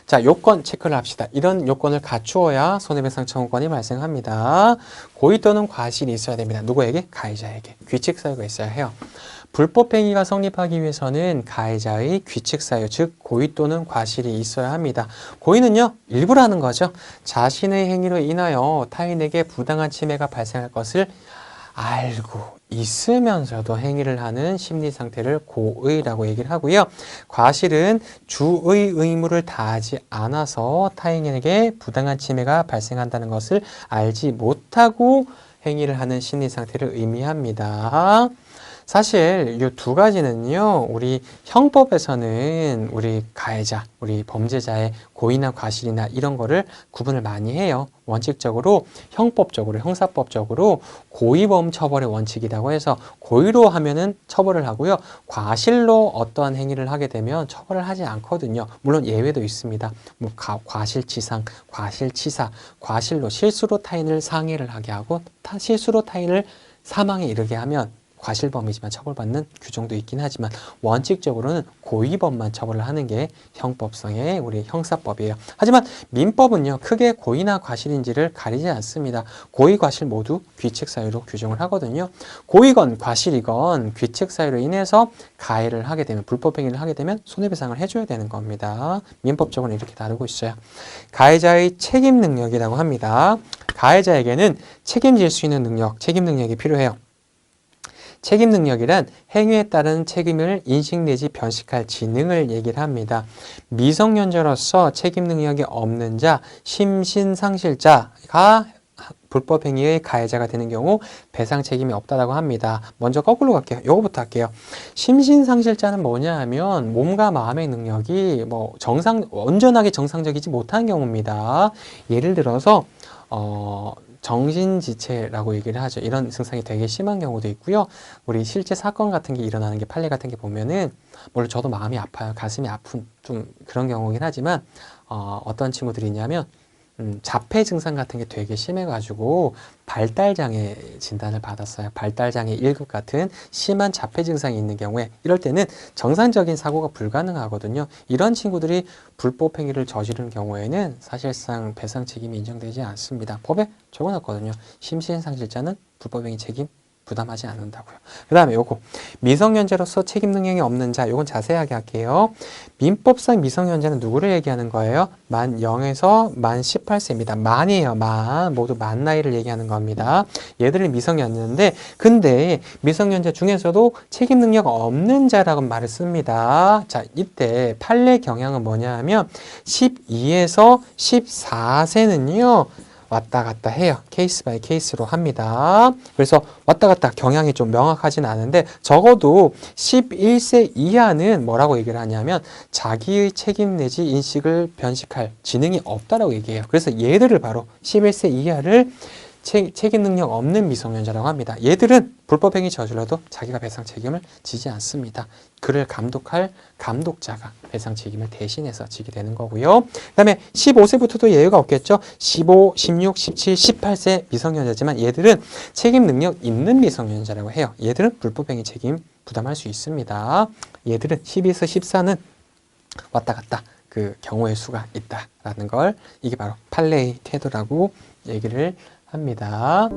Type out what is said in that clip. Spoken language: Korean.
자, 요건 체크를 합시다. 이런 요건을 갖추어야 손해배상 청구권이 발생합니다. 고의 또는 과실이 있어야 됩니다. 누구에게? 가해자에게. 규칙 사유가 있어야 해요. 불법 행위가 성립하기 위해서는 가해자의 규칙 사유, 즉 고의 또는 과실이 있어야 합니다. 고의는요, 일부러 하는 거죠. 자신의 행위로 인하여 타인에게 부당한 침해가 발생할 것을 알고 있으면서도 행위를 하는 심리 상태를 고의라고 얘기를 하고요. 과실은 주의 의무를 다하지 않아서 타인에게 부당한 침해가 발생한다는 것을 알지 못하고 행위를 하는 심리 상태를 의미합니다. 사실 이 두 가지는요, 우리 형법에서는 우리 가해자, 우리 범죄자의 고의나 과실이나 이런 거를 구분을 많이 해요. 원칙적으로 형법적으로, 형사법적으로 고의범 처벌의 원칙이라고 해서 고의로 하면은 처벌을 하고요. 과실로 어떠한 행위를 하게 되면 처벌을 하지 않거든요. 물론 예외도 있습니다. 뭐 과실치상, 과실치사, 과실로 실수로 타인을 상해를 하게 하고 실수로 타인을 사망에 이르게 하면 과실범이지만 처벌받는 규정도 있긴 하지만 원칙적으로는 고의범만 처벌을 하는 게 형법상의 우리 형사법이에요. 하지만 민법은요, 크게 고의나 과실인지를 가리지 않습니다. 고의, 과실 모두 규칙 사유로 규정을 하거든요. 고의건 과실이건 규칙 사유로 인해서 가해를 하게 되면, 불법 행위를 하게 되면 손해배상을 해줘야 되는 겁니다. 민법적으로는 이렇게 다루고 있어요. 가해자의 책임 능력이라고 합니다. 가해자에게는 책임질 수 있는 능력, 책임 능력이 필요해요. 책임 능력이란 행위에 따른 책임을 인식 내지 변식할 지능을 얘기를 합니다. 미성년자로서 책임 능력이 없는 자, 심신상실자가 불법 행위의 가해자가 되는 경우 배상 책임이 없다라고 합니다. 먼저 거꾸로 갈게요. 요거부터 할게요. 심신상실자는 뭐냐 하면 몸과 마음의 능력이 온전하게 정상적이지 못한 경우입니다. 예를 들어서 정신지체라고 얘기를 하죠. 이런 증상이 되게 심한 경우도 있고요. 우리 실제 사건 같은 게 일어나는 게 판례 같은 게 보면은 물론 저도 마음이 아파요. 가슴이 아픈 좀 그런 경우긴 하지만 어떤 친구들이 있냐면 자폐 증상 같은 게 되게 심해가지고 발달장애 진단을 받았어요. 발달장애 1급 같은 심한 자폐 증상이 있는 경우에 이럴 때는 정상적인 사고가 불가능하거든요. 이런 친구들이 불법 행위를 저지른 경우에는 사실상 배상 책임이 인정되지 않습니다. 법에 적어놨거든요. 심신상실자는 불법 행위 책임 부담하지 않는다고요. 그 다음에 요거 미성년자로서 책임 능력이 없는 자, 요건 자세하게 할게요. 민법상 미성년자는 누구를 얘기하는 거예요? 만 0에서 만 18세입니다. 만이에요. 모두 만 나이를 얘기하는 겁니다. 얘들은 미성년자인데 근데 미성년자 중에서도 책임 능력 없는 자라고 말을 씁니다. 자, 이때 판례 경향은 뭐냐 하면 12에서 14세는요 왔다 갔다 해요. 케이스 바이 케이스로 합니다. 그래서 왔다 갔다 경향이 좀 명확하진 않은데 적어도 11세 이하는 뭐라고 얘기를 하냐면 자기의 책임 내지 인식을 변식할 지능이 없다라고 얘기해요. 그래서 얘들을 바로 11세 이하를 책임 능력 없는 미성년자라고 합니다. 얘들은 불법행위 저질러도 자기가 배상 책임을 지지 않습니다. 그를 감독할 감독자가 배상 책임을 대신해서 지게 되는 거고요. 그 다음에 15세부터도 예외가 없겠죠. 15, 16, 17, 18세 미성년자지만 얘들은 책임 능력 있는 미성년자라고 해요. 얘들은 불법행위 책임 부담할 수 있습니다. 얘들은 12에서 14는 왔다 갔다 그 경우의 수가 있다라는 걸 이게 바로 판례의 태도라고 얘기를 합니다.